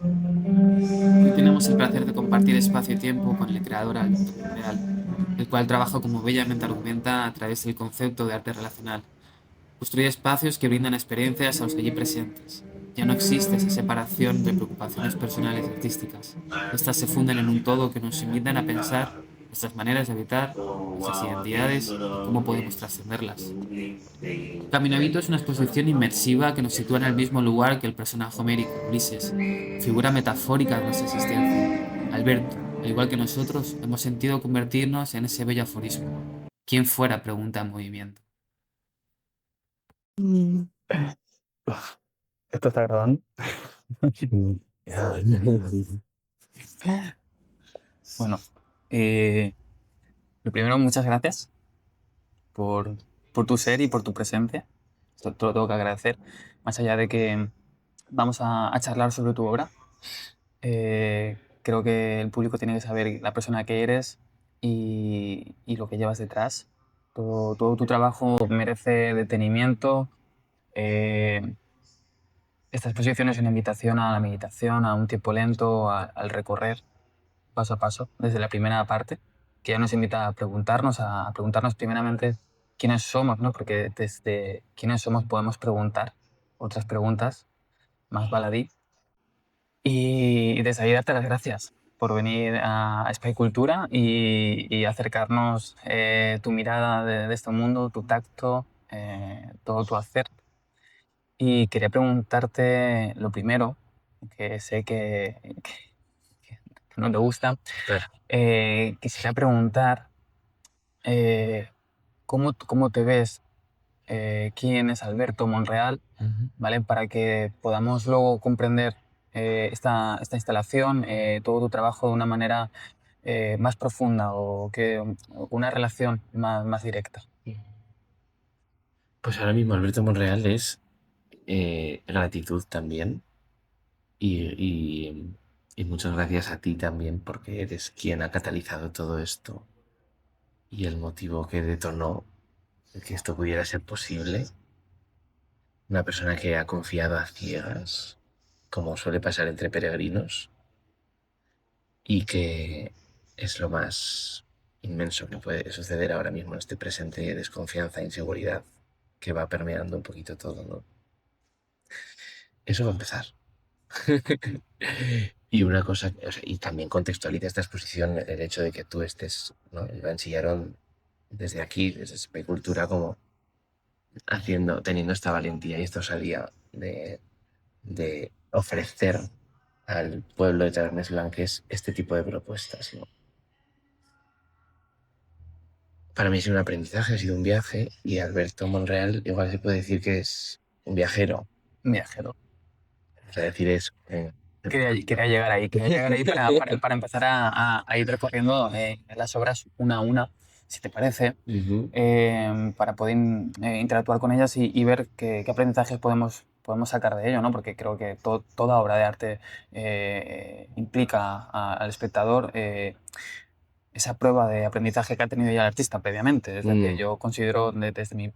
Hoy tenemos el placer de compartir espacio y tiempo con el creador Alberto Monreal, el cual trabaja como bellamente argumenta a través del concepto de arte relacional. Construye espacios que brindan experiencias a los allí presentes. Ya no existe esa separación entre preocupaciones personales y artísticas. Estas se funden en un todo que nos invitan a pensar nuestras maneras de habitar, nuestras identidades y cómo podemos trascenderlas. Caminavito es una exposición inmersiva que nos sitúa en el mismo lugar que el personaje homérico, Ulises, figura metafórica de nuestra existencia. Alberto, al igual que nosotros, hemos sentido convertirnos en ese bello aforismo. ¿Quién fuera? Pregunta en movimiento. Mm. Uf, ¿esto está grabando? Bueno, lo primero, muchas gracias por, por tu ser y por tu presencia. Esto te lo tengo que agradecer. Más allá de que vamos a charlar sobre tu obra, creo que el público tiene que saber la persona que eres y lo que llevas detrás. Todo tu trabajo merece detenimiento. Eh, esta exposición es una invitación a la meditación, a un tiempo lento, al recorrer paso a paso, desde la primera parte, que ya nos invita a preguntarnos primeramente quiénes somos, ¿no? Porque desde quiénes somos podemos preguntar otras preguntas más baladí. Y desde ahí darte las gracias por venir a Spy Cultura y acercarnos tu mirada de este mundo, tu tacto, todo tu hacer. Y quería preguntarte lo primero, que sé que no te gusta. Claro. Quisiera preguntar eh, cómo te ves, quién es Alberto Monreal, ¿vale? Para que podamos luego comprender esta instalación, todo tu trabajo de una manera más profunda o que una relación más directa. Pues ahora mismo Alberto Monreal es gratitud también y, y muchas gracias a ti también porque eres quien ha catalizado todo esto y el motivo que detonó que esto pudiera ser posible. Una persona que ha confiado a ciegas, como suele pasar entre peregrinos, y que es lo más inmenso que puede suceder ahora mismo en este presente de desconfianza e inseguridad que va permeando un poquito todo, ¿no? Eso va a empezar. Y una cosa, o sea, y también contextualiza esta exposición el hecho de que tú estés, ¿no? Ensillaron desde aquí, desde Cultura, como haciendo, teniendo esta valentía y esta osadía de ofrecer al pueblo de Tabernes Blanques este tipo de propuestas, ¿no? Para mí ha sido un aprendizaje, ha sido un viaje, y Alberto Monreal igual se puede decir que es un viajero. Viajero. O sea, decir eso. Quería llegar ahí, para empezar a ir recorriendo las obras una a una, si te parece, Ujú. para poder interactuar con ellas y ver qué aprendizajes podemos sacar de ello, ¿no? Porque creo que toda obra de arte implica al espectador esa prueba de aprendizaje que ha tenido ya el artista previamente. Es decir, yo considero desde mi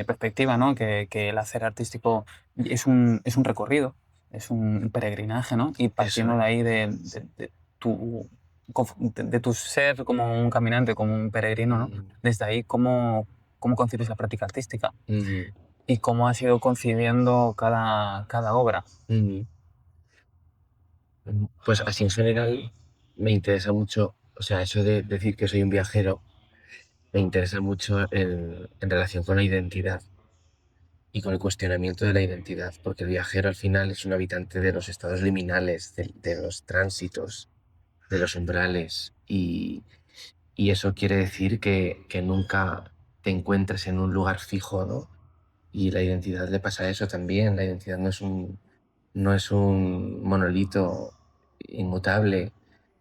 perspectiva, ¿no? que el hacer artístico es un recorrido, es un peregrinaje, ¿no? Y partiendo Eso. de ahí tu, de tu ser como un caminante, como un peregrino, ¿no? Desde ahí, cómo concibes la práctica artística Ujú. y cómo has ido concibiendo cada obra. Ujú. Pues así en general me interesa mucho, o sea, eso de decir que soy un viajero, me interesa mucho en relación con la identidad y con el cuestionamiento de la identidad, porque el viajero al final es un habitante de los estados liminales, de los tránsitos, de los umbrales, y eso quiere decir que nunca te encuentres en un lugar fijo, ¿no? Y la identidad le pasa eso también, la identidad no es un monolito inmutable,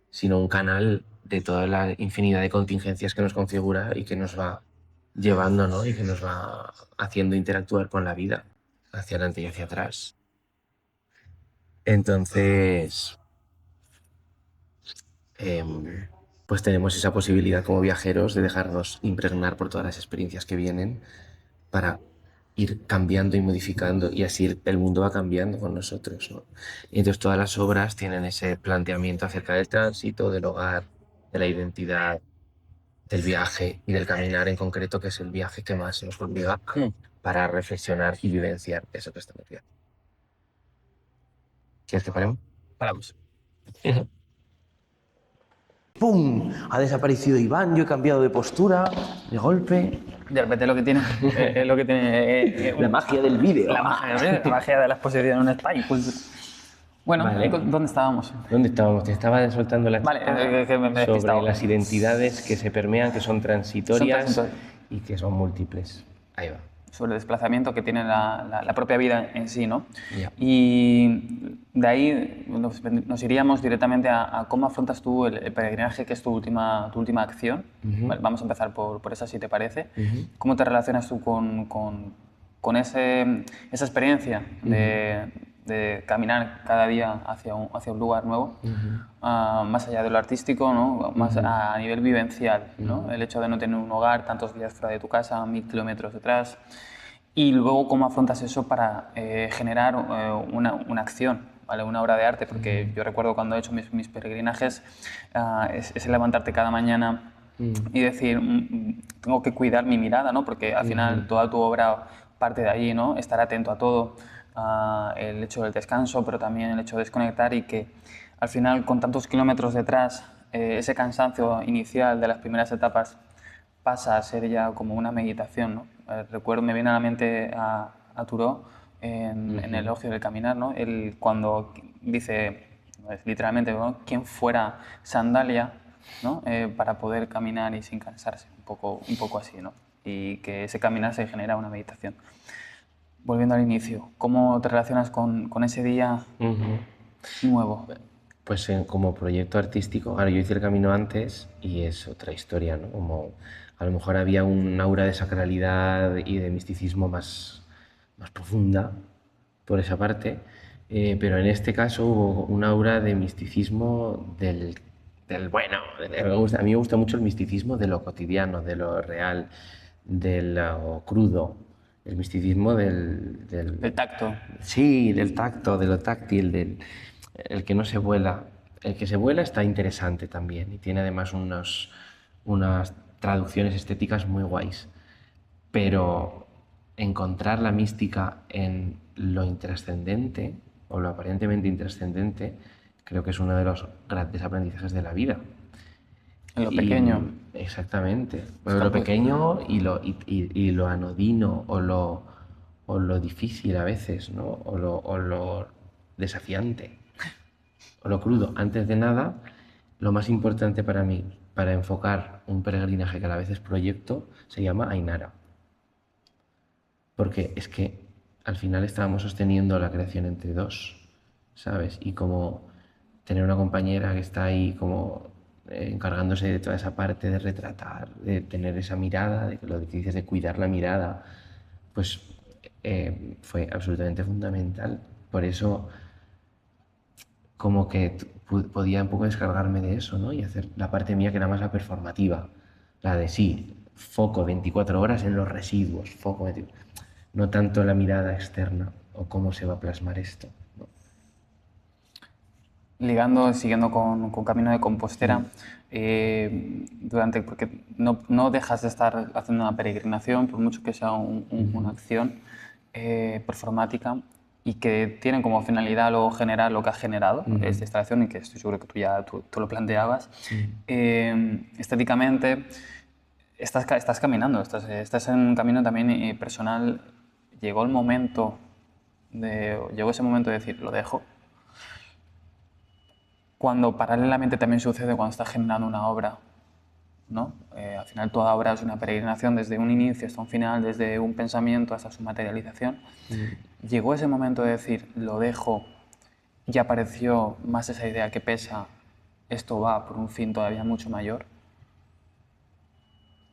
sino un canal de toda la infinidad de contingencias que nos configura y que nos va llevando, ¿no? Y que nos va haciendo interactuar con la vida, hacia adelante y hacia atrás. Entonces, em, pues tenemos esa posibilidad como viajeros de dejarnos impregnar por todas las experiencias que vienen para ir cambiando y modificando, y así el mundo va cambiando con nosotros, ¿no? Y entonces todas las obras tienen ese planteamiento acerca del tránsito, del hogar, de la identidad, del viaje y del caminar en concreto, que es el viaje que más nos obliga para reflexionar y vivenciar eso que estamos viendo. ¿Quieres que paremos? Paramos. ¡Pum! Ha desaparecido Iván, yo he cambiado de postura, de golpe. De repente lo que tiene es lo que tiene La magia del vídeo. la magia de la exposición en España. Pues, bueno, Vale. ¿dónde estábamos? ¿Dónde estábamos? Te estaba soltando la Vale, chapa que me he sobre despistado. las identidades que se permean, que son transitorias Son y que son múltiples. Ahí va. Sobre el desplazamiento que tiene la propia vida en sí, ¿no? Ya. Y de ahí nos iríamos directamente a cómo afrontas tú el peregrinaje, que es tu última acción. Vale, vamos a empezar por esa, si te parece. ¿Cómo te relacionas tú con esa experiencia de caminar cada día hacia un lugar nuevo, más allá de lo artístico, ¿no? Más a nivel vivencial, ¿no? El hecho de no tener un hogar tantos días fuera de tu casa, 1000 kilómetros detrás, y luego cómo afrontas eso para generar una acción, ¿vale? Una obra de arte, porque yo recuerdo cuando he hecho mis peregrinajes, es el levantarte cada mañana y decir, tengo que cuidar mi mirada, ¿no? Porque al final toda tu obra parte de ahí, ¿no? Estar atento a todo, el hecho del descanso, pero también el hecho de desconectar, y que al final, con tantos kilómetros detrás, ese cansancio inicial de las primeras etapas pasa a ser ya como una meditación, ¿no? Recuerdo, me viene a la mente a Thoreau en el elogio del caminar, ¿no? Él cuando dice, literalmente, ¿no? Quien fuera sandalia, ¿no? Para poder caminar y sin cansarse, un poco así, ¿no? Y que ese caminar se genera una meditación. Volviendo al inicio, ¿cómo te relacionas con ese día nuevo? Pues como proyecto artístico, ahora yo hice el camino antes y es otra historia, ¿no? Como a lo mejor había un aura de sacralidad y de misticismo más profunda por esa parte, pero en este caso hubo un aura de misticismo del bueno. A mí me gusta mucho el misticismo de lo cotidiano, de lo real, de lo crudo, el misticismo del tacto. Sí, del tacto, de lo táctil, el que no se vuela. El que se vuela está interesante también y tiene además unas traducciones estéticas muy guays. Pero encontrar la mística en lo intrascendente o lo aparentemente intrascendente creo que es uno de los grandes aprendizajes de la vida. En lo pequeño. Exactamente. Bueno, lo pequeño y lo anodino o lo difícil a veces, ¿no? O lo desafiante, o lo crudo. Antes de nada, lo más importante para mí, para enfocar un peregrinaje que a la vez es proyecto, se llama Ainara. Porque es que al final estábamos sosteniendo la creación entre dos, ¿sabes? Y como tener una compañera que está ahí como encargándose de toda esa parte de retratar, de tener esa mirada, de que lo que dices de cuidar la mirada, pues fue absolutamente fundamental. Por eso como que podía un poco descargarme de eso, ¿no? Y hacer la parte mía que era más la performativa, la de sí, foco 24 horas en los residuos, foco 24, no tanto la mirada externa o cómo se va a plasmar esto, ¿no? Siguiendo con Camino de Compostela, porque no dejas de estar haciendo una peregrinación, por mucho que sea una acción performática, y que tiene como finalidad luego generar lo que ha generado esta instalación, y que estoy seguro que tú lo planteabas. Estéticamente, estás caminando, estás en un camino también personal. Llegó ese momento de decir, lo dejo. Cuando paralelamente también sucede cuando estás generando una obra, ¿no? Al final toda obra es una peregrinación desde un inicio hasta un final, desde un pensamiento hasta su materialización. Llegó ese momento de decir, lo dejo, y apareció más esa idea que pesa, esto va por un fin todavía mucho mayor.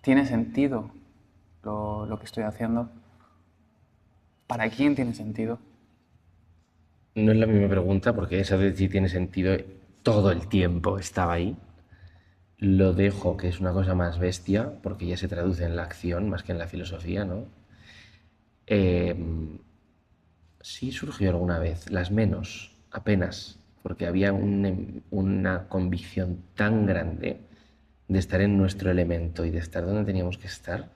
¿Tiene sentido lo que estoy haciendo? ¿Para quién tiene sentido? No es la misma pregunta, porque eso de si tiene sentido todo el tiempo estaba ahí. Lo dejo, que es una cosa más bestia, porque ya se traduce en la acción más que en la filosofía, ¿no? Sí surgió alguna vez, las menos, apenas, porque había una convicción tan grande de estar en nuestro elemento y de estar donde teníamos que estar,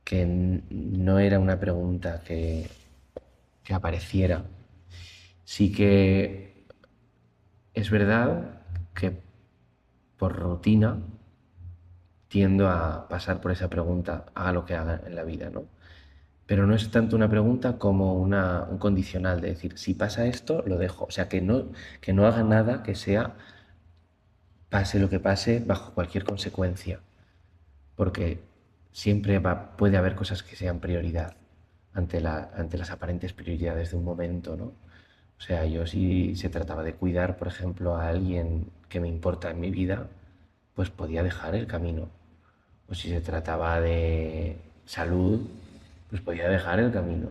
que no era una pregunta que apareciera. Sí que es verdad que por rutina tiendo a pasar por esa pregunta, haga lo que haga en la vida, ¿no? Pero no es tanto una pregunta como un condicional de decir, si pasa esto, lo dejo. O sea, que no haga nada que sea, pase lo que pase, bajo cualquier consecuencia. Porque siempre puede haber cosas que sean prioridad ante las aparentes prioridades de un momento, ¿no? O sea, yo si se trataba de cuidar, por ejemplo, a alguien que me importa en mi vida, pues podía dejar el camino. O si se trataba de salud, pues podía dejar el camino.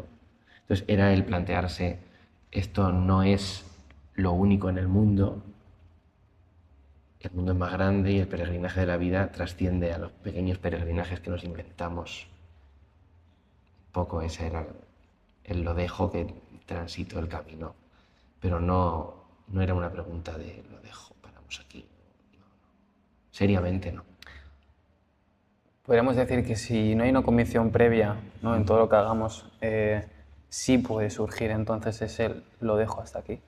Entonces era el plantearse, esto no es lo único en el mundo es más grande y el peregrinaje de la vida trasciende a los pequeños peregrinajes que nos inventamos. Un poco ese era el lo dejo que transito el camino, pero no era una pregunta de lo dejo, paramos aquí. Seriamente no. Podríamos decir que si no hay una convicción previa, ¿no?, en todo lo que hagamos, sí puede surgir entonces ese lo dejo hasta aquí.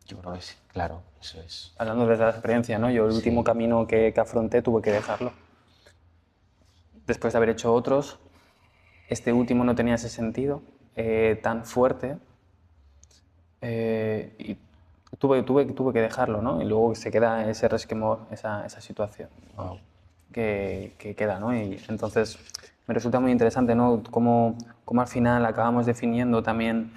Yo creo que sí, claro, eso es. Hablando desde la experiencia, ¿no? Yo el último camino que afronté tuve que dejarlo. Después de haber hecho otros, este último no tenía ese sentido tan fuerte y tuve que dejarlo, ¿no? Y luego se queda ese resquemor, esa situación. Wow. Que queda, ¿no? Y entonces me resulta muy interesante, ¿no?, cómo al final acabamos definiendo también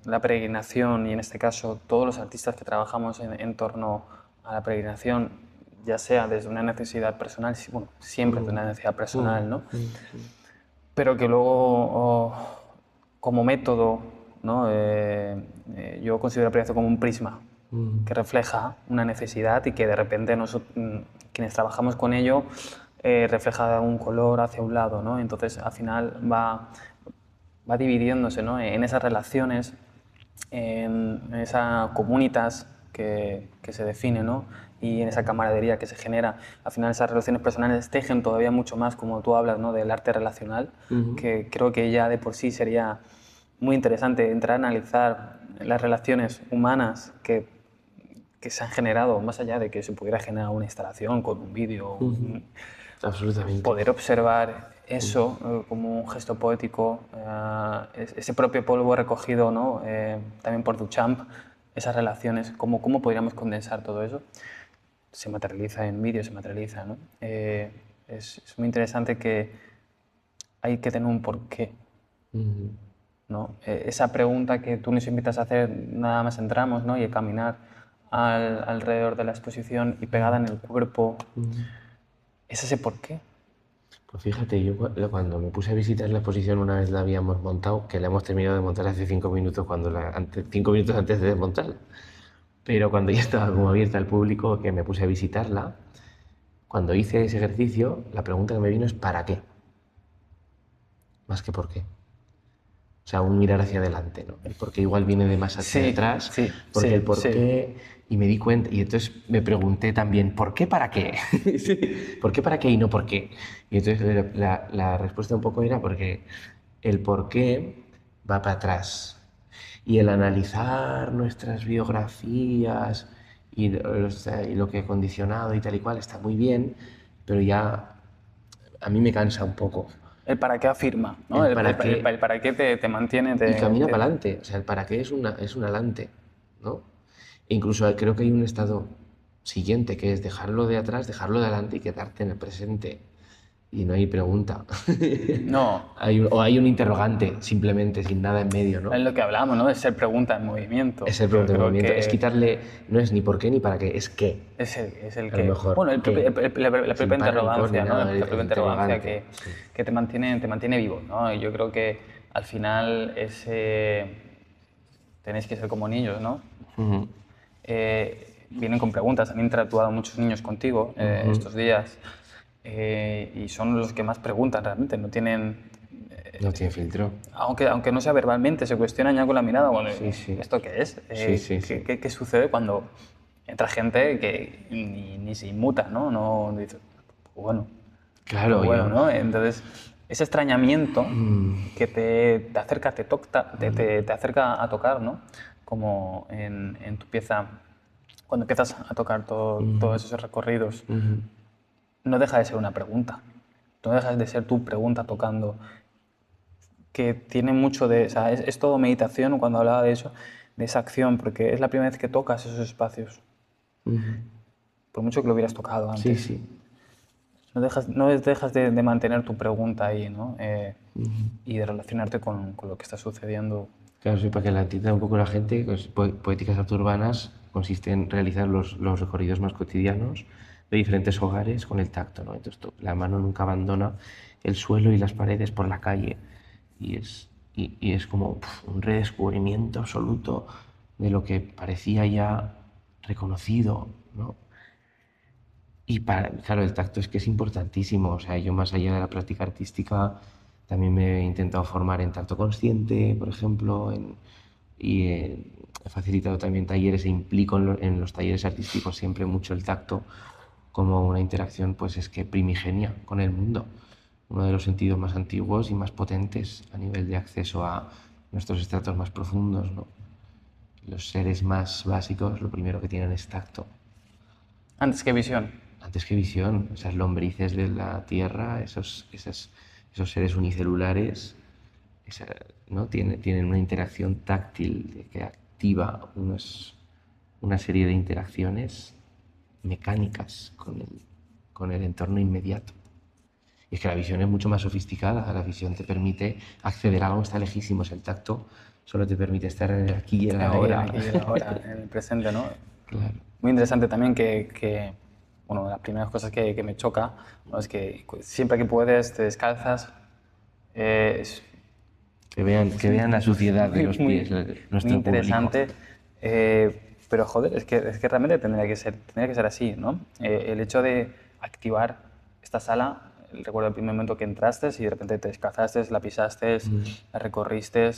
la peregrinación y en este caso todos los artistas que trabajamos en torno a la peregrinación, ya sea desde una necesidad personal, bueno, siempre desde una necesidad personal, ¿no? Pero que luego como método, ¿no? Yo considero la peregrinación como un prisma que refleja una necesidad y que de repente nosotros, quienes trabajamos con ello, refleja un color hacia un lado, ¿no? Entonces al final va dividiéndose, ¿no?, en esas relaciones, en esa comunitas que se define, ¿no?, y en esa camaradería que se genera. Al final esas relaciones personales tejen todavía mucho más, como tú hablas, ¿no?, del arte relacional, que creo que ya de por sí sería muy interesante entrar a analizar las relaciones humanas que se han generado, más allá de que se pudiera generar una instalación con un vídeo, Absolutamente. poder observar eso como un gesto poético, ese propio polvo recogido, ¿no?, también por Duchamp, esas relaciones, ¿cómo podríamos condensar todo eso? Se materializa en vídeo, se materializa, ¿no? Es muy interesante que hay que tener un porqué, ¿no? Esa pregunta que tú nos invitas a hacer, nada más entramos, ¿no?, y a caminar alrededor de la exposición y pegada en el cuerpo, ¿es ese porqué? Pues fíjate, yo cuando me puse a visitar la exposición una vez la habíamos montado, que la hemos terminado de montar hace 5 minutos, 5 minutos antes de desmontarla. Pero cuando ya estaba como abierta al público, que me puse a visitarla, cuando hice ese ejercicio, la pregunta que me vino es ¿para qué? Más que por qué. O sea, un mirar hacia adelante, ¿no? El por qué igual viene de más hacia atrás, porque el por qué, y me di cuenta, y entonces me pregunté también, ¿por qué para qué? ¿Por qué para qué y no por qué? Y entonces la respuesta un poco era porque el por qué va para atrás. Y el analizar nuestras biografías y lo que he condicionado y tal y cual está muy bien, pero ya a mí me cansa un poco. El para qué afirma, ¿no? El para qué te mantiene... Y camina para adelante. O sea, el para qué es un adelante, ¿no? E incluso creo que hay un estado siguiente, que es dejarlo de atrás, dejarlo de adelante y quedarte en el presente. Y no hay pregunta. No. O hay un interrogante, simplemente, sin nada en medio, ¿no? Es lo que hablamos, ¿no? Es ser pregunta en movimiento. Es ser pregunta en movimiento. Es quitarle, no es ni por qué ni para qué, es qué. Es el A que... lo mejor, bueno, la propia interrogancia, ¿no? La propia interrogancia que te mantiene vivo, ¿no? Y yo creo que al final tenéis que ser como niños, ¿no? Vienen con preguntas. Han interactuado muchos niños contigo estos días y son los que más preguntan realmente. No tienen No tiene filtro. aunque no sea verbalmente, se cuestionan ya con la mirada. Bueno, Sí. ¿esto qué es? Sí. ¿Qué sucede cuando entra gente que ni se inmuta, ¿no? No dice, bueno, Claro, bueno, yo. ¿no? Entonces, ese extrañamiento que te acerca, te acerca a tocar, ¿no? Como en tu pieza, cuando empiezas a tocar todos esos recorridos, no deja de ser una pregunta. No deja de ser tu pregunta tocando, que tiene mucho de... O sea, es todo meditación cuando hablaba de eso, de esa acción, porque es la primera vez que tocas esos espacios, por mucho que lo hubieras tocado antes. Sí. No dejas de mantener tu pregunta ahí, ¿no? Y de relacionarte con lo que está sucediendo. Claro, sí, para que la entienda un poco la gente, pues, poéticas urbanas consiste en realizar los recorridos más cotidianos de diferentes hogares con el tacto, ¿no? Entonces, la mano nunca abandona el suelo y las paredes por la calle y es como un redescubrimiento absoluto de lo que parecía ya reconocido, ¿no? Y claro, el tacto es que es importantísimo. O sea, yo más allá de la práctica artística, también me he intentado formar en tacto consciente, por ejemplo, he facilitado también talleres e implico en los talleres artísticos siempre mucho el tacto como una interacción, pues es que primigenia con el mundo. Uno de los sentidos más antiguos y más potentes a nivel de acceso a nuestros estratos más profundos, ¿no? Los seres más básicos, lo primero que tienen es tacto. Antes que visión. Antes que visión, esas lombrices de la Tierra, esos seres unicelulares, ¿no? Tienen una interacción táctil que activa una serie de interacciones mecánicas con el entorno inmediato. Y es que la visión es mucho más sofisticada. La visión te permite acceder a algo que está lejísimos. El tacto solo te permite estar aquí y en la hora. Aquí y ahora, en el presente, ¿no? Claro. Muy interesante también bueno, las primeras cosas que me choca, ¿no? Es que siempre que puedes te descalzas. Es Que vean la suciedad de los pies, muy nuestro interesante. público. Pero joder, es que realmente tendría que ser así, ¿no? El hecho de activar esta sala, recuerdo el primer momento que entraste y de repente te descalzaste, la pisaste, la recorriste.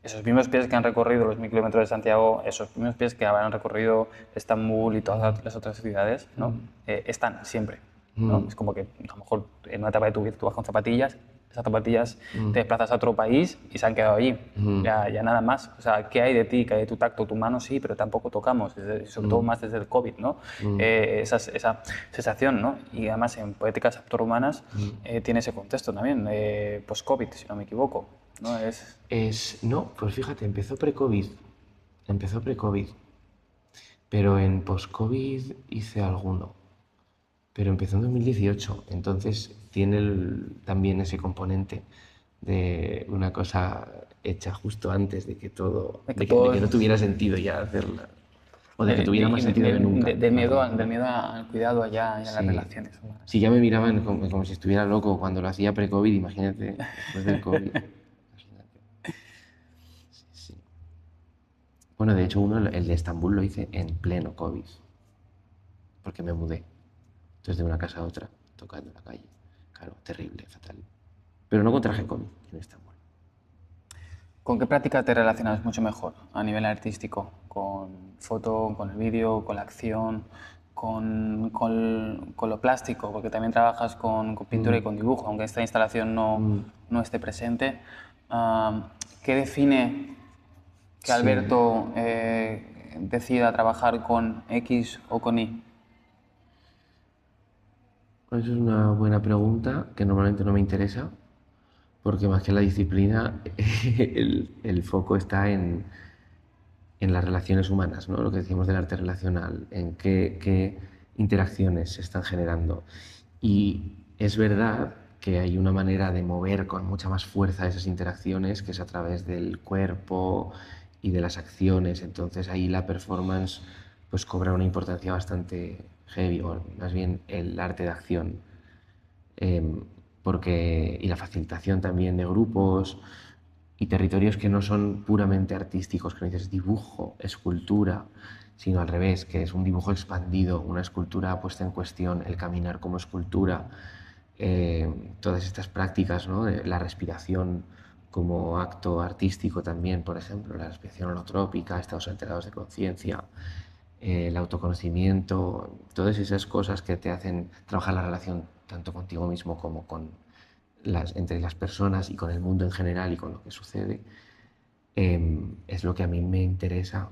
Esos mismos pies que han recorrido los 1000 kilómetros de Santiago, esos mismos pies que habrán recorrido Estambul y todas las otras ciudades, ¿no? Están siempre, ¿no? Es como que a lo mejor en una etapa de tu vida tú vas con zapatillas, esas zapatillas te desplazas a otro país y se han quedado allí, ya nada más. O sea, ¿qué hay de ti? ¿Qué hay de tu tacto? Tu mano sí, pero tampoco tocamos, sobre todo más desde el COVID, ¿no? Esa sensación, ¿no? Y además en poéticas afrohumanas tiene ese contexto también, post-COVID, si no me equivoco, ¿no? No, pues fíjate, empezó pre-COVID, pero en post-COVID hice alguno, pero empezó en 2018, entonces tiene también ese componente de una cosa hecha justo antes de que de que no tuviera sentido ya hacerla, o de que tuviera más sentido de nunca. Del miedo al cuidado allá y a las Sí. relaciones humanas. Si ya me miraban como si estuviera loco cuando lo hacía pre-COVID, imagínate después del COVID. Imagínate. Sí. Bueno, de hecho, el de Estambul lo hice en pleno COVID, porque me mudé. Entonces, de una casa a otra, tocando en la calle. Claro, terrible, fatal. Pero no contraje COVID en Estambul. ¿Con qué práctica te relacionas mucho mejor a nivel artístico? ¿Con foto, con el vídeo, con la acción, con lo plástico? Porque también trabajas con pintura y con dibujo, aunque esta instalación no esté presente. ¿Qué define que Alberto decida trabajar con X o con Y? Pues es una buena pregunta que normalmente no me interesa, porque más que la disciplina, el foco está en las relaciones humanas, ¿no? Lo que decimos del arte relacional, en qué interacciones se están generando. Y es verdad que hay una manera de mover con mucha más fuerza esas interacciones, que es a través del cuerpo y de las acciones. Entonces ahí la performance pues cobra una importancia bastante heavy, o más bien el arte de acción. Y la facilitación también de grupos y territorios que no son puramente artísticos, que no dices dibujo, escultura, sino al revés, que es un dibujo expandido, una escultura puesta en cuestión, el caminar como escultura, todas estas prácticas, ¿no? De la respiración como acto artístico también, por ejemplo, la respiración holotrópica, estados alterados de conciencia, el autoconocimiento, todas esas cosas que te hacen trabajar la relación tanto contigo mismo como entre las personas y con el mundo en general y con lo que sucede, es lo que a mí me interesa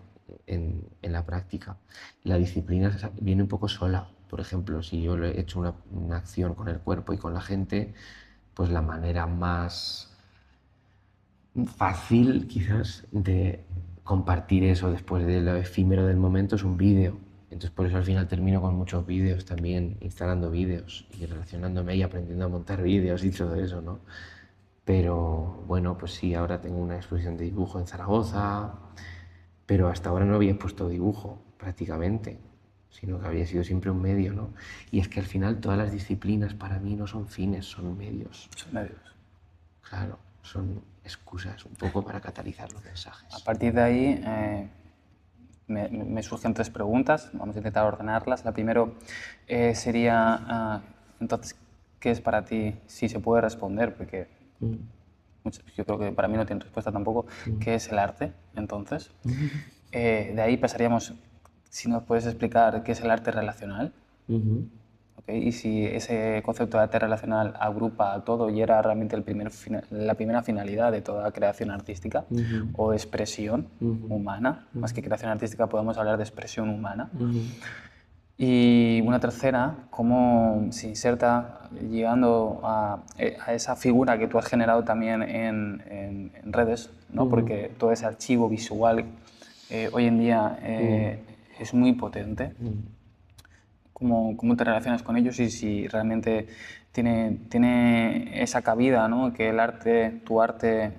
en la práctica. La disciplina viene un poco sola. Por ejemplo, si yo he hecho una acción con el cuerpo y con la gente, pues la manera más fácil quizás de compartir eso después de lo efímero del momento es un vídeo. Entonces por eso al final termino con muchos vídeos también, instalando vídeos y relacionándome y aprendiendo a montar vídeos y todo eso, ¿no? Pero bueno, pues sí, ahora tengo una exposición de dibujo en Zaragoza, pero hasta ahora no había puesto dibujo prácticamente, sino que había sido siempre un medio, ¿no? Y es que al final todas las disciplinas para mí no son fines, son medios. Son medios. Claro, son excusas un poco para catalizar los A mensajes. partir de ahí me surgen 3 preguntas, vamos a intentar ordenarlas. La primera sería, entonces, ¿qué es para ti? Si se puede responder, porque yo creo que para mí no tiene respuesta tampoco. ¿Qué es el arte, entonces? De ahí pasaríamos, si nos puedes explicar qué es el arte relacional. ¿Okay? Y si ese concepto de arte relacional agrupa a todo y era realmente la primera finalidad de toda creación artística o expresión humana, más que creación artística podemos hablar de expresión humana. Y una tercera, cómo se inserta llegando a esa figura que tú has generado también en redes, ¿no? Porque todo ese archivo visual hoy en día es muy potente. Cómo te relacionas con ellos y si realmente tiene esa cabida, ¿no? Que el arte, tu arte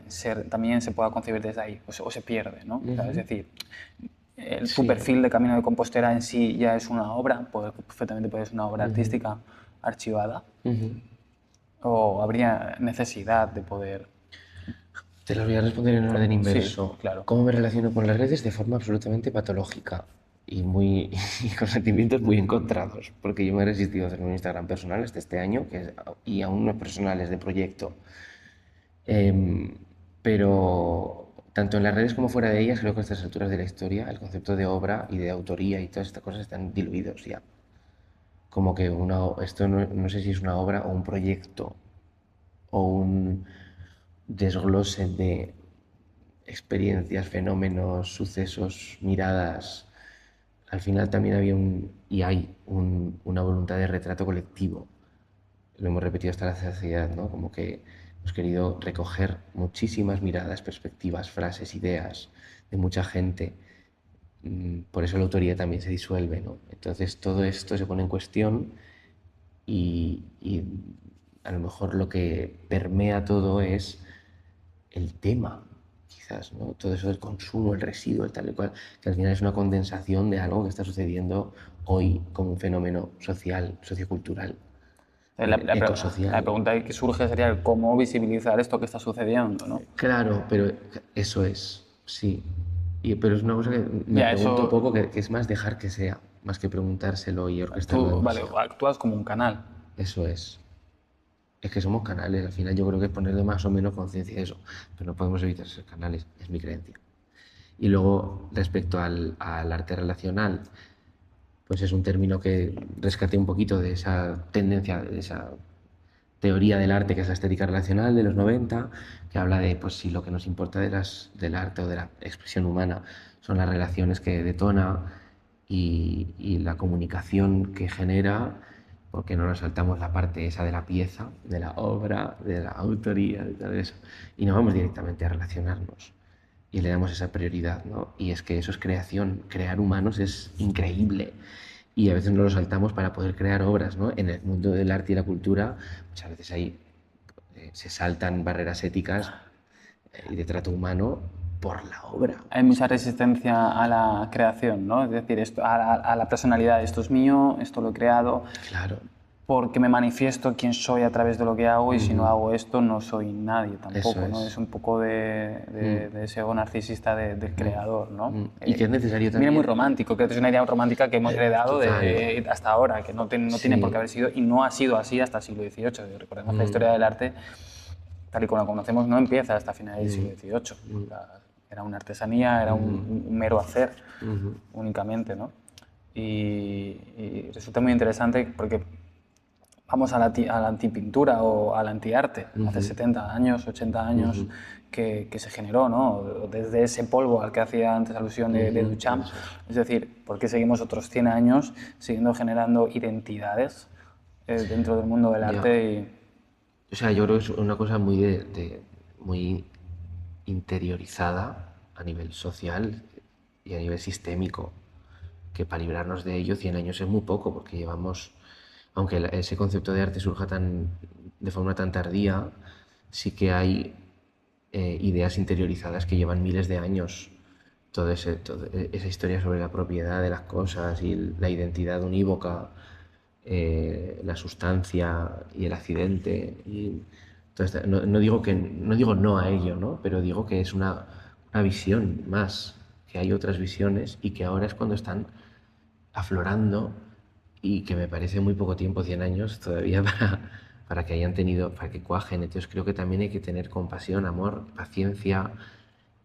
también se pueda concebir desde ahí o se pierde, ¿no? O sea, es decir, tu perfil de Camino de Compostela en sí ya es una obra, perfectamente puede ser una obra artística archivada, o habría necesidad de poder... Te las voy a responder en orden inverso. Sí, claro. ¿Cómo me relaciono con las redes? De forma absolutamente patológica y con sentimientos muy encontrados, porque yo me he resistido a hacer un Instagram personal este año y aún no personales de proyecto. Pero tanto en las redes como fuera de ellas, creo que a estas alturas de la historia el concepto de obra y de autoría y todas estas cosas están diluidos ya. Como que esto no sé si es una obra o un proyecto o un desglose de experiencias, fenómenos, sucesos, miradas. Al final también había y hay una voluntad de retrato colectivo. Lo hemos repetido hasta la saciedad, ¿no? Como que hemos querido recoger muchísimas miradas, perspectivas, frases, ideas de mucha gente. Por eso la autoría también se disuelve, ¿no? Entonces todo esto se pone en cuestión y a lo mejor lo que permea todo es el tema, quizás, ¿no? Todo eso del consumo, el residuo, el tal y cual, que al final es una condensación de algo que está sucediendo hoy como un fenómeno social, sociocultural, ecosocial. La pregunta que surge sería cómo visibilizar esto que está sucediendo, ¿no? Claro, pero eso es, sí. Pero es una cosa que me Ya, pregunto eso- un poco, que es más dejar que sea, más que preguntárselo y orquestarlo Tú, vale, demasiado. actúas como un canal. Eso es. Es que somos canales, al final yo creo que es ponerle más o menos conciencia a eso, pero no podemos evitar ser canales, es mi creencia. Y luego, respecto al arte relacional, pues es un término que rescaté un poquito de esa tendencia, de esa teoría del arte que es la estética relacional de los 90, que habla de pues si lo que nos importa del arte o de la expresión humana son las relaciones que detona y la comunicación que genera, porque no nos saltamos la parte esa de la pieza, de la obra, de la autoría, de todo eso, y nos vamos directamente a relacionarnos y le damos esa prioridad, ¿no? Y es que eso es creación, crear humanos es increíble y a veces no lo saltamos para poder crear obras, ¿no? En el mundo del arte y la cultura muchas veces se saltan barreras éticas y de trato humano por la obra. Hay mucha resistencia a la creación, ¿no? Es decir, a la personalidad. Esto es mío, esto lo he creado. Claro. porque me manifiesto quién soy a través de lo que hago, y si no Ujú. hago esto no soy nadie tampoco, Eso ¿no? es. Es un poco de ese ego narcisista del creador, ¿no? Y que es necesario Viene muy también. romántico, que es una idea romántica que hemos heredado Total. hasta ahora, que no tiene por Sí. qué haber sido, y no ha sido así hasta el siglo XVIII. Recordemos que la Mm, historia del arte, tal y como la conocemos, no empieza hasta finales del siglo mm, XVIII. mm, Era una artesanía, era ujú, un mero hacer ujú. únicamente, ¿no? Y resulta muy interesante porque vamos a la antipintura o al antiarte, hace Ujú, 70 años, 80 años ujú, que se generó, ¿no? Desde ese polvo al que hacía antes alusión de ujú. Duchamp. Eso es. Es decir, ¿por qué seguimos otros 100 años siguiendo generando identidades dentro del mundo del Ya. arte? O sea, yo creo que es una cosa muy muy interiorizada a nivel social y a nivel sistémico, que para librarnos de ello 100 años es muy poco, porque llevamos, aunque ese concepto de arte surja de forma tan tardía, sí que hay ideas interiorizadas que llevan miles de años. Toda esa historia sobre la propiedad de las cosas y la identidad unívoca, la sustancia y el accidente. No digo no a ello, ¿no? Pero digo que es una visión más, que hay otras visiones y que ahora es cuando están aflorando, y que me parece muy poco tiempo, 100 años todavía para que hayan tenido, para que cuajen. Entonces creo que también hay que tener compasión, amor, paciencia,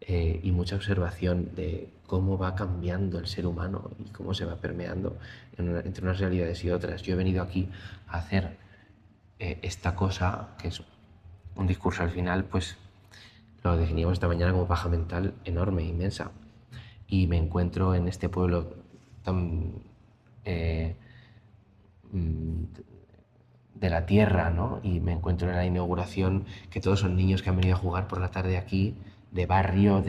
y mucha observación de cómo va cambiando el ser humano y cómo se va permeando entre unas realidades y otras. Yo he venido aquí a hacer esta cosa, que es un discurso al final, pues lo definíamos esta mañana como paja mental enorme, inmensa. Y me encuentro en este pueblo tan eh, mm, de la tierra, ¿no? Y me encuentro en la inauguración, que todos son niños que han venido a jugar por la tarde aquí, de barrio,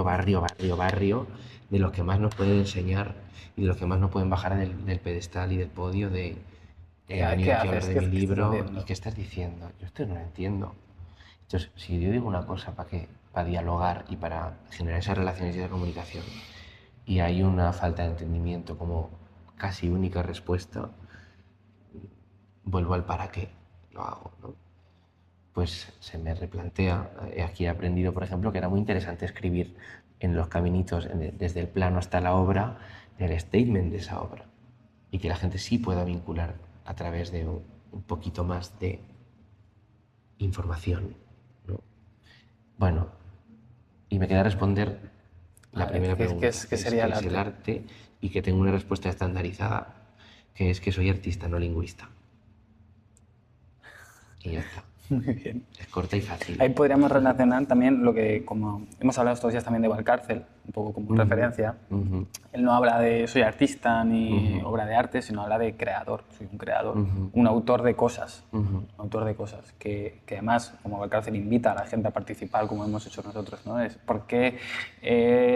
barrio, de los que más nos pueden enseñar y de los que más nos pueden bajar del pedestal y del podio de he ¿Qué venido aquí a hablar haces? de ¿Qué mi estás libro y haciendo? qué estás diciendo. Yo esto no lo entiendo. Entonces, si yo digo una cosa para dialogar y para generar esas relaciones y esa comunicación, y hay una falta de entendimiento como casi única respuesta, vuelvo al para qué lo hago, ¿no? Pues se me replantea. Aquí he aprendido, por ejemplo, que era muy interesante escribir en los caminitos, desde el plano hasta la obra, el statement de esa obra. Y que la gente sí pueda vincular a través de un poquito más de información, ¿no? Bueno, y me queda responder la A ver, primera pregunta, qué que es sería qué el es el arte? arte, y que tengo una respuesta estandarizada, que es que soy artista, no lingüista. Y ya está. Muy bien. Es corta y fácil. Ahí podríamos relacionar también lo que, como hemos hablado estos días también de Valcárcel, un poco como Ujú, referencia. ujú, Él no habla de soy artista ni ujú, obra de arte, sino habla de creador, soy un creador, ujú, un autor de cosas. ujú, Un autor de cosas, que además, como Valcárcel invita a la gente a participar, como hemos hecho nosotros, ¿no? Es porque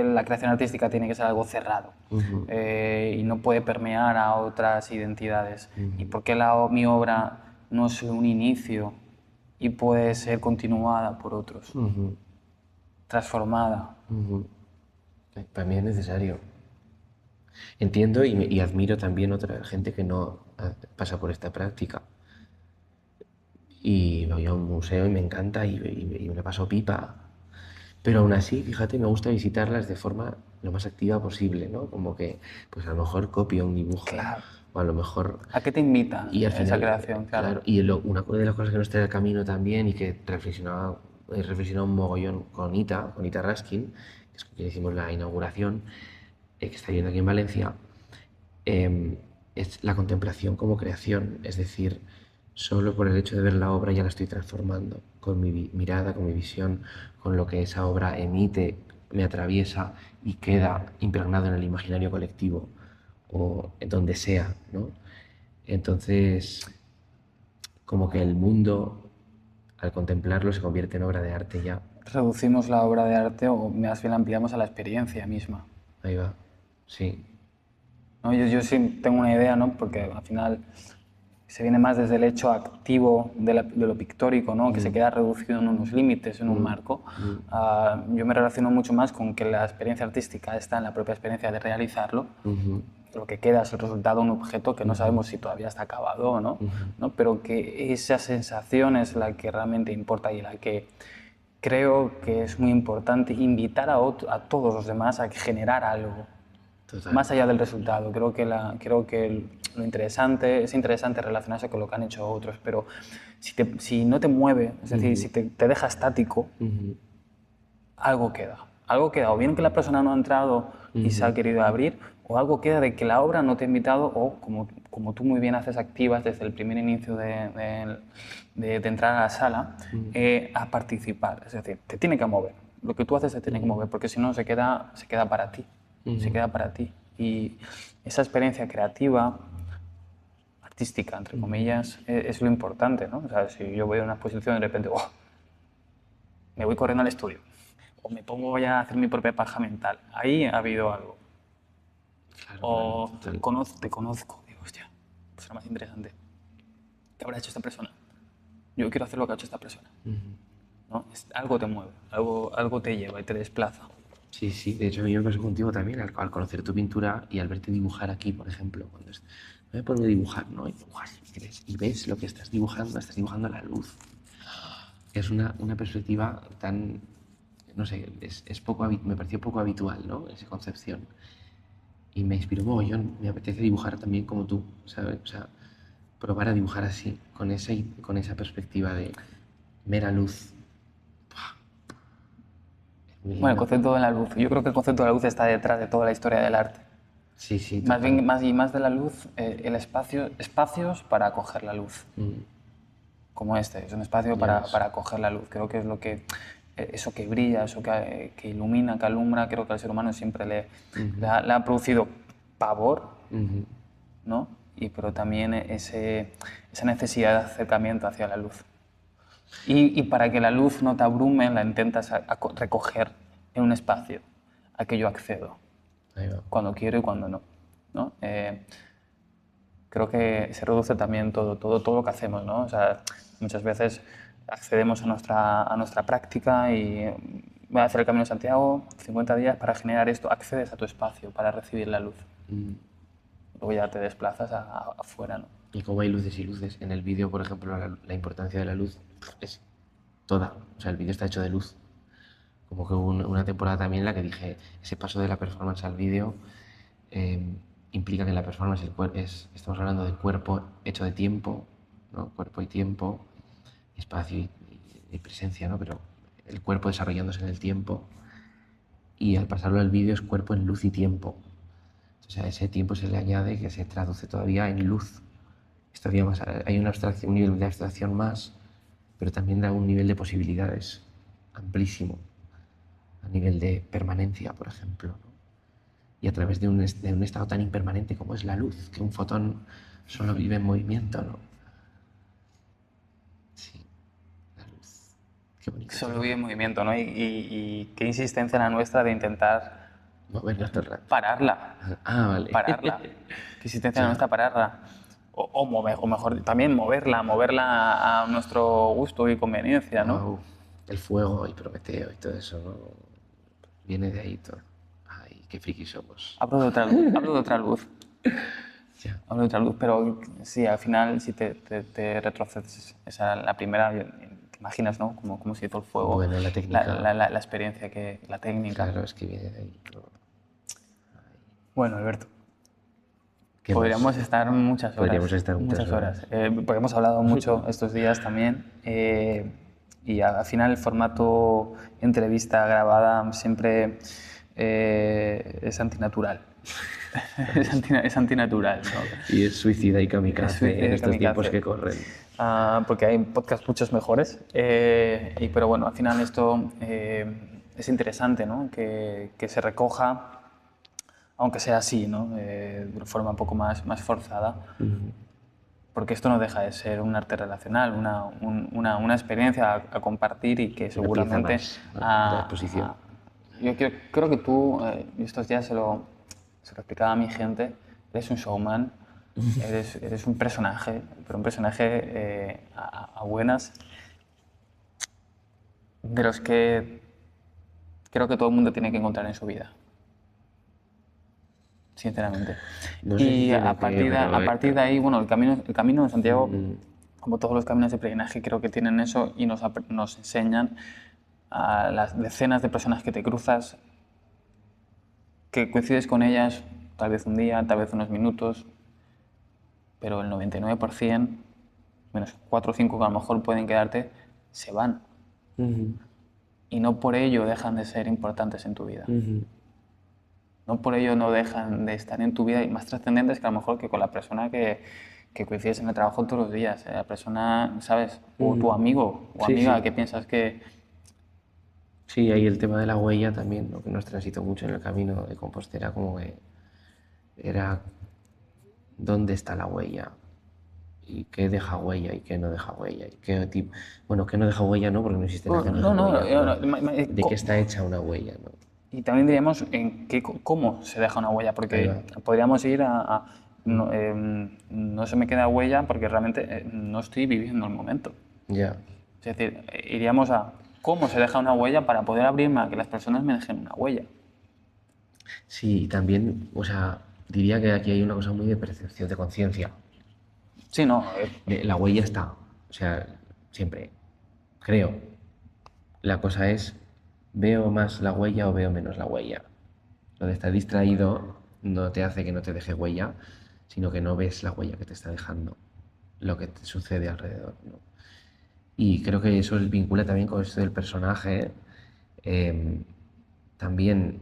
la creación artística tiene que ser algo cerrado, ujú, y no puede permear a otras identidades. Y ujú, porque mi obra no es un inicio y puede ser continuada por otros, ujú, transformada. ujú. Para mí es necesario. Entiendo y admiro también otra gente que no pasa por esta práctica. Y voy a un museo y me encanta y me la paso pipa. Pero aún así, fíjate, me gusta visitarlas de forma lo más activa posible, ¿no? Como que, pues a lo mejor copio un dibujo, Claro. o a lo mejor. ¿A qué te invita Y al esa final, creación? Claro. claro, una de las cosas que nos trae al camino también, y que he reflexionado un mogollón con Ita Raskin, que es con quien hicimos la inauguración, que está viviendo aquí en Valencia, es la contemplación como creación. Es decir, solo por el hecho de ver la obra ya la estoy transformando, con mi mirada, con mi visión, con lo que esa obra emite, me atraviesa y queda impregnado en el imaginario colectivo o en donde sea, ¿no? Entonces, como que el mundo, al contemplarlo, se convierte en obra de arte ya. Reducimos la obra de arte o más bien la ampliamos a la experiencia misma. Ahí va. Sí. ¿No? Yo sí tengo una idea, ¿no? Porque al final se viene más desde el hecho activo de lo pictórico, ¿no? Que se queda reducido en unos límites, en un marco. Yo me relaciono mucho más con que la experiencia artística está en la propia experiencia de realizarlo, lo que queda es el resultado de un objeto que no sabemos si todavía está acabado o no, ¿no? Pero que esa sensación es la que realmente importa y la que creo que es muy importante invitar a todos los demás a generar algo. Total. Más allá del resultado, creo que lo interesante, es interesante relacionarse con lo que han hecho otros, pero si no te mueve, es decir, si te deja estático, algo queda. Algo queda, o bien que la persona no ha entrado y se ha querido abrir, o algo queda de que la obra no te ha invitado, o como tú muy bien haces, activas desde el primer inicio de entrar a la sala, a participar. Es decir, te tiene que mover. Lo que tú haces se tiene que mover, porque si no se queda para ti. Se queda para ti. Y esa experiencia creativa, artística, entre comillas, es lo importante, ¿no? O sea, si yo voy a una exposición y de repente, ¡oh!, me voy corriendo al estudio, o me pongo ya a hacer mi propia paja mental, ahí ha habido algo. Claro, O total. te conozco, digo, hostia, pues era más interesante. ¿Qué habrá hecho esta persona? Yo quiero hacer lo que ha hecho esta persona. ¿No? Algo te mueve, algo te lleva y te desplaza. Sí, sí, de hecho a mí me pasó contigo también, al conocer tu pintura y al verte dibujar aquí, por ejemplo, me pongo a dibujar, ¿no? Y dibujas y ves lo que estás dibujando la luz. Es una perspectiva tan, no sé, me pareció poco habitual, ¿no? Esa concepción. Y me inspiró mogollón, me apetece dibujar también como tú, ¿sabes? O sea, probar a dibujar así, con esa perspectiva de mera luz. Es muy Bueno, el lindo. concepto de la luz. Yo creo que el concepto de la luz está detrás de toda la historia del arte. Sí, sí, Más total. bien, más de la luz, el espacios para acoger la luz. Como este, es un espacio Ya ves. para acoger la luz. Creo que es lo que, eso que brilla, eso que ilumina, que alumbra, creo que al ser humano siempre le ha producido pavor, ¿no? Pero también esa necesidad de acercamiento hacia la luz. Y para que la luz no te abrume, la intentas recoger en un espacio a que yo accedo, Ahí va. cuando quiero y cuando no. ¿No? Creo que se reduce también todo lo que hacemos, ¿no? O sea, muchas veces accedemos a nuestra práctica y voy a hacer el Camino de Santiago, 50 días para generar esto, accedes a tu espacio para recibir la luz. Luego ya te desplazas afuera, ¿no? Y como hay luces y luces, en el vídeo, por ejemplo, la importancia de la luz es toda. O sea, el vídeo está hecho de luz. Como que hubo una temporada también en la que dije, ese paso de la performance al vídeo eh, implica que la performance estamos hablando del cuerpo hecho de tiempo, ¿no? Cuerpo y tiempo, espacio y presencia, ¿no? Pero el cuerpo desarrollándose en el tiempo y al pasarlo al vídeo es cuerpo en luz y tiempo. O sea, a ese tiempo se le añade que se traduce todavía en luz. Es todavía más, hay un nivel de abstracción más, pero también da un nivel de posibilidades amplísimo, a nivel de permanencia, por ejemplo, ¿no? Y a través de un estado tan impermanente como es la luz, que un fotón solo vive en movimiento, ¿no? Sí, la luz. Qué bonito Solo todo. vive en movimiento, ¿no? Y qué insistencia la nuestra de intentar Movernos todo el rato. pararla, Ah, vale. pararla. Qué insistencia la Ya. nuestra pararla. O mejor también moverla a nuestro gusto y conveniencia, ¿no? Wow. El fuego y Prometeo y todo eso, ¿no? Viene de ahí todo. Ay, qué frikis somos. Hablo de otra luz, hablo de otra luz. Ya. Hablo de otra luz, pero sí, al final, si te retrocedes, esa la primera, te imaginas, ¿no? Cómo se hizo el fuego, Bueno, la técnica. la experiencia, la técnica. Claro, es que viene de ahí todo. Bueno, Alberto, ¿Qué más? podríamos estar muchas Podríamos horas, estar muchas muchas horas. horas. Porque hemos hablado mucho estos días también. Y al final el formato entrevista grabada siempre es antinatural. Es antinatural, ¿no? Y es suicida y kamikaze en estos tiempos Kamikaze. que corren. Porque hay podcasts muchos mejores. Pero bueno, al final esto es interesante, ¿no? Que se recoja, aunque sea así, ¿no? De una forma un poco más forzada, porque esto no deja de ser un arte relacional, una experiencia a compartir y que Una pieza seguramente... más, ¿no? De la exposición. Yo creo que tú, estos días se lo explicaba a mi gente, eres un showman, eres un personaje, pero un personaje a buenas, de los que creo que todo el mundo tiene que encontrar en su vida. sinceramente. No sé si Y tiene a que, partir de, pero a partir de ahí, bueno, el camino de Santiago, mm, como todos los caminos de peregrinaje, creo que tienen eso y nos enseñan a las decenas de personas que te cruzas, que coincides con ellas tal vez un día, tal vez unos minutos, pero el 99%, menos 4 o 5 que a lo mejor pueden quedarte, se van. ujú, Y no por ello dejan de ser importantes en tu vida. ujú. No por ello no dejan de estar en tu vida y más trascendentes que a lo mejor que con la persona que coincides en el trabajo todos los días. La persona, ¿sabes? O tu amigo o Sí, amiga sí. que piensas que... Sí, ahí el tema de la huella también, lo que nos transitó mucho en el camino de Compostela, como que era dónde está la huella y qué deja huella y qué no deja huella y qué tipo, bueno, qué no deja huella no, porque no existe nada que no No, deje no, huella, pero de qué co- está hecha una huella, ¿no? y también diríamos en qué, cómo se deja una huella, Ahí porque va. podríamos ir no, no se me queda huella porque realmente no estoy viviendo el momento. Ya. Es decir, iríamos a cómo se deja una huella para poder abrirme a que las personas me dejen una huella. Sí, y también, o sea, diría que aquí hay una cosa muy de percepción de conciencia. Sí, no, La huella está, o sea, siempre, creo. La cosa es, ¿veo más la huella o veo menos la huella? Lo de estar distraído no te hace que no te deje huella, sino que no ves la huella que te está dejando, lo que te sucede alrededor, ¿no? Y creo que eso vincula también con esto del personaje. eh, También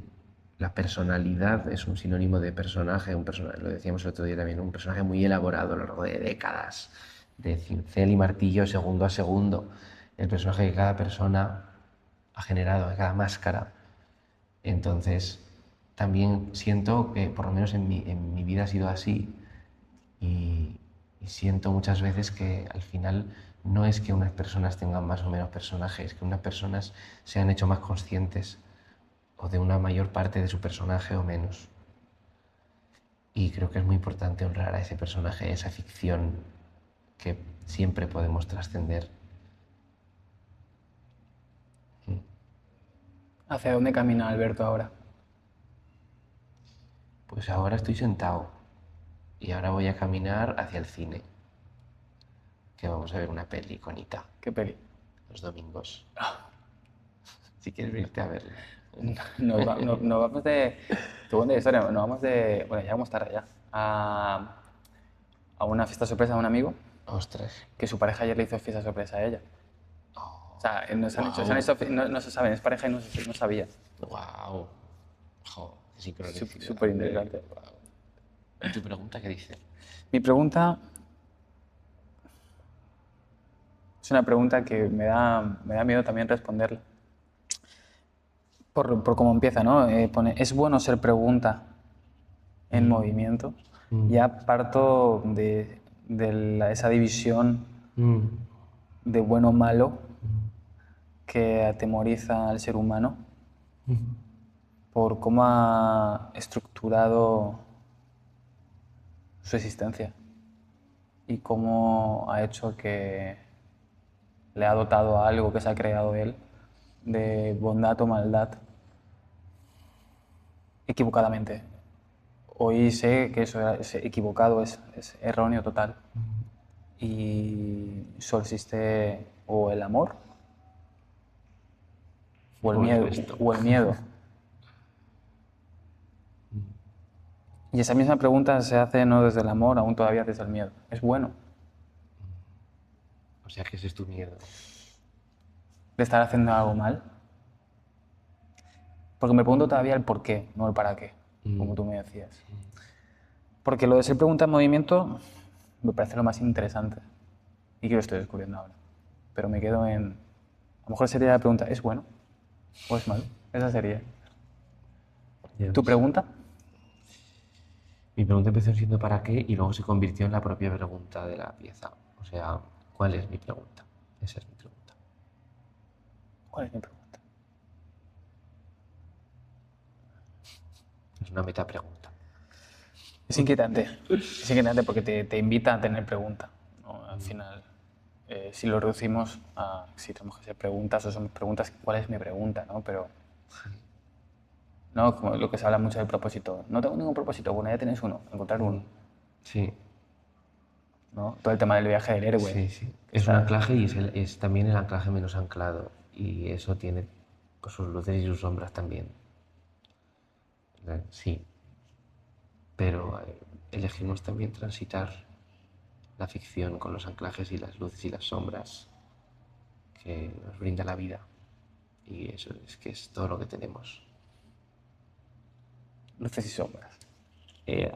la personalidad es un sinónimo de personaje, lo decíamos el otro día también, un personaje muy elaborado a lo largo de décadas, de cincel y martillo segundo a segundo, el personaje que cada persona ha generado, de cada máscara. Entonces, también siento que, por lo menos en mi vida ha sido así, y, y siento muchas veces que al final no es que unas personas tengan más o menos personajes, que unas personas se han hecho más conscientes o de una mayor parte de su personaje o menos. Y creo que es muy importante honrar a ese personaje, esa ficción que siempre podemos trascender. ¿hacia dónde camina Alberto ahora? Pues ahora estoy sentado y ahora voy a caminar hacia el cine, que vamos a ver una peli conita ¿Qué peli? los domingos. Si quieres venirte a verla. Nos vamos de... Te cuento la historia, nos vamos de... Bueno, ya vamos tarde ya. A una fiesta sorpresa de un amigo Ostras. que su pareja ayer le hizo fiesta sorpresa a ella. O sea, no se saben, es pareja y no sabía. Wow. Jo, qué sincronicidad. Súper interesante. Guau. ¿Y tu pregunta qué dice? Mi pregunta es una pregunta que me da miedo también responderla. Por cómo empieza, ¿no? Pone, ¿es bueno ser pregunta en movimiento? Ya parto de esa división de bueno o malo que atemoriza al ser humano por cómo ha estructurado su existencia y cómo ha hecho que le ha dotado a algo que se ha creado él de bondad o maldad equivocadamente. Hoy sé que eso es equivocado, es erróneo total. Y solo existe o el amor o el O el miedo. resto. O el miedo. Y esa misma pregunta se hace no desde el amor, aún todavía desde el miedo. ¿Es bueno O sea que ese es tu miedo. de estar haciendo algo mal? Porque me pregunto todavía el por qué, no el para qué, como tú me decías. Porque lo de ser pregunta en movimiento me parece lo más interesante y que lo estoy descubriendo ahora. Pero me quedo en... A lo mejor sería la pregunta, ¿es bueno o es malo? Esa sería. Ya ¿Tu ves. pregunta? Mi pregunta empezó siendo ¿para qué? Y luego se convirtió en la propia pregunta de la pieza. O sea, ¿cuál es mi pregunta? Esa es mi pregunta. ¿Cuál es mi pregunta? Es una metapregunta. Es inquietante. Es inquietante porque te invita a tener pregunta, ¿no? Al final, si lo reducimos a si tenemos que hacer preguntas o son preguntas, ¿cuál es mi pregunta? ¿No? Pero ¿no? Como lo que se habla mucho del propósito. No tengo ningún propósito, bueno, ya tienes uno, encontrar uno, Sí, ¿no? Todo el tema del viaje del héroe. sí, sí. Que Es un está... anclaje y es también el anclaje menos anclado. Y eso tiene pues, sus luces y sus sombras también. Sí, pero elegimos también transitar la ficción con los anclajes y las luces y las sombras que nos brinda la vida. Y eso es que es todo lo que tenemos. Luces y sombras. Eh,